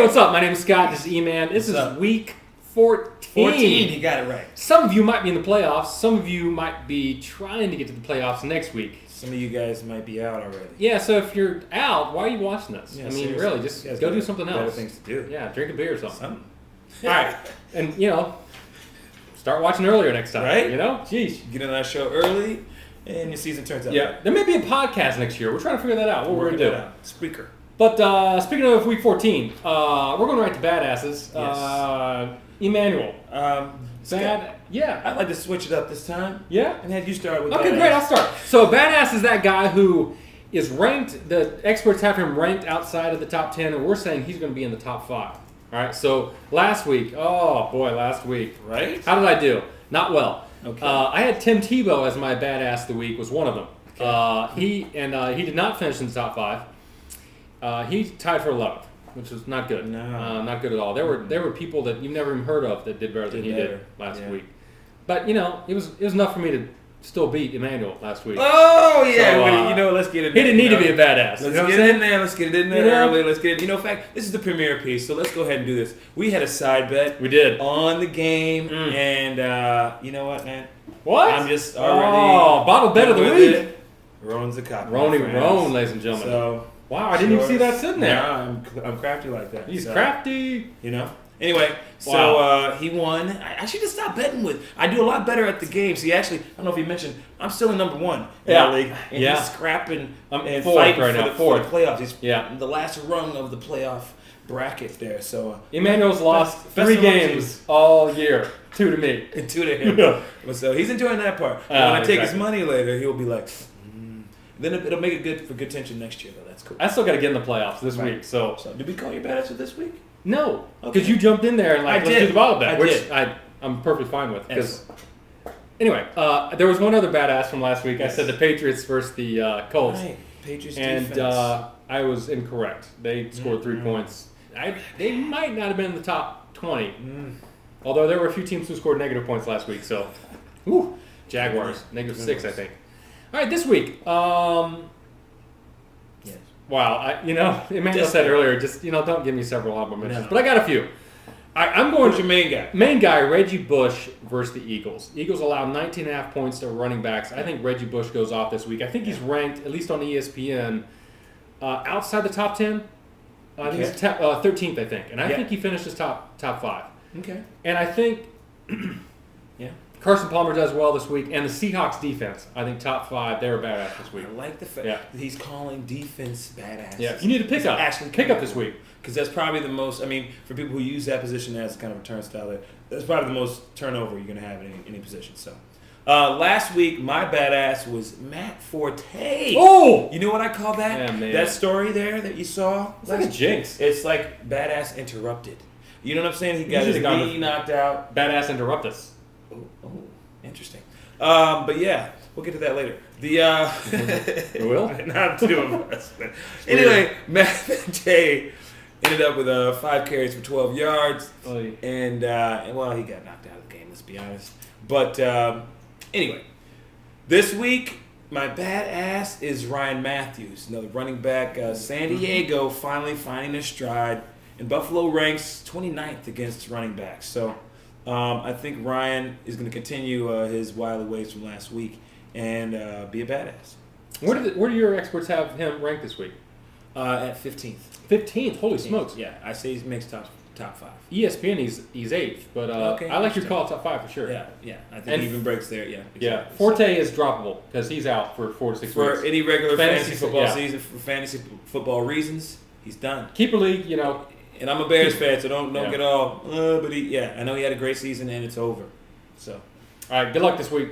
what's up? My name is Scott. This is E-Man. This is week 14. 14, you got it right. Some of you might be in the playoffs. Some of you might be trying to get to the playoffs next week. Some of you guys might be out already. Yeah, so if you're out, why are you watching this? Yeah, I mean, seriously. really, just go do something else. Better things to do. Yeah, drink a beer or something. All right. And, start watching earlier next time. Right? Jeez. Get on that show early, and your season turns out. Yeah, there may be a podcast next year. We're trying to figure that out, what we're going to do. Spreaker. But speaking of week 14, we're going right to badasses. Yes. Emmanuel. Yeah. I'd like to switch it up this time. Yeah? And have you start with Okay, badass. great. I'll start. So a badass is that guy who is ranked, the experts have him ranked outside of the top 10, and we're saying he's going to be in the top 5. All right, so last week. Right? How did I do? Not well. Okay. I had Tim Tebow as my badass of the week, was one of them. Okay. He did not finish in the top 5. He tied for 11th, which was not good. No. Not good at all. There were people that you've never even heard of that did better than he did last week. But, it was enough for me to still beat Emmanuel last week. Oh, yeah. So, let's get it in. He didn't need to be a badass. Let's get it in there. Let's get it in there early. Let's get it. In fact, this is the premiere piece, so let's go ahead and do this. We had a side bet. We did. On the game, and you know what, man? What? I'm just already... Oh, bottle bet of the week. Roan's the cop. Roan, ladies and gentlemen. So, wow, I didn't even see that sitting there. No, I'm crafty like that. He's crafty. Anyway, so he won. I should have stopped betting with. I do a lot better at the game. See, actually, I don't know if you mentioned, I'm still in number 1 in the league. And he's scrapping and fighting for the playoffs. He's the last rung of the playoff bracket there. So Emmanuel's lost 3 games all year. 2 to me. And 2 to him. So he's enjoying that part. When I take his money later, he'll be like... Then it'll make it good for good tension next year, though. That's cool. I still got to get in the playoffs this week. So did we call you badass this week? No, because you jumped in there and let's do the bottle bet, which did. I'm perfectly fine with. Anyway, there was one other badass from last week. I said the Patriots versus the Colts. Right. Patriots defense. And I was incorrect. They scored 3 points. They might not have been in the top 20. Although there were a few teams who scored negative points last week. So, Jaguars, -6, I think. All right, this week. Wow, Emmanuel said earlier, just don't give me several honorable mentions, but I got a few. I'm going. Who's your main guy? Main guy, Reggie Bush versus the Eagles. Eagles allow 19.5 points to running backs. I think Reggie Bush goes off this week. I think he's ranked, at least on ESPN, outside the top 10. I think he's 13th, I think, and I think he finishes top 5. Okay. And I think. Carson Palmer does well this week, and the Seahawks defense, I think top 5, they were badass this week. I like the fact that he's calling defense badass. Yeah, you need to pick up this week. Because that's probably the most, for people who use that position as kind of a turnstile, that's probably the most turnover you're going to have in any position. So, last week, my badass was Matt Forte. Oh! You know what I call that? Yeah, man. That story there that you saw? It's like a jinx. It's like badass interrupted. You know what I'm saying? He got his knee knocked out. Badass interruptus. Oh, interesting. But yeah, we'll get to that later. We will? Not too of us. Anyway, Matt Forte ended up with 5 carries for 12 yards. And well, he got knocked out of the game, let's be honest. But anyway, this week, my badass is Ryan Matthews, another running back. San Diego finally finding their stride. And Buffalo ranks 29th against running backs. So I think Ryan is going to continue his wily ways from last week and be a badass. Where do your experts have him ranked this week? At 15th. 15th? Holy smokes. Yeah, I say he makes top 5. ESPN, he's 8th, but I like your call top 5 for sure. Yeah. I think he even breaks there, Exactly. Yeah, Forte is droppable because he's out for 4 to 6 weeks. For any regular fantasy football season, for fantasy football reasons, he's done. Keeper league, And I'm a Bears fan, so don't get all. But I know he had a great season, and it's over. So, all right. Good luck this week.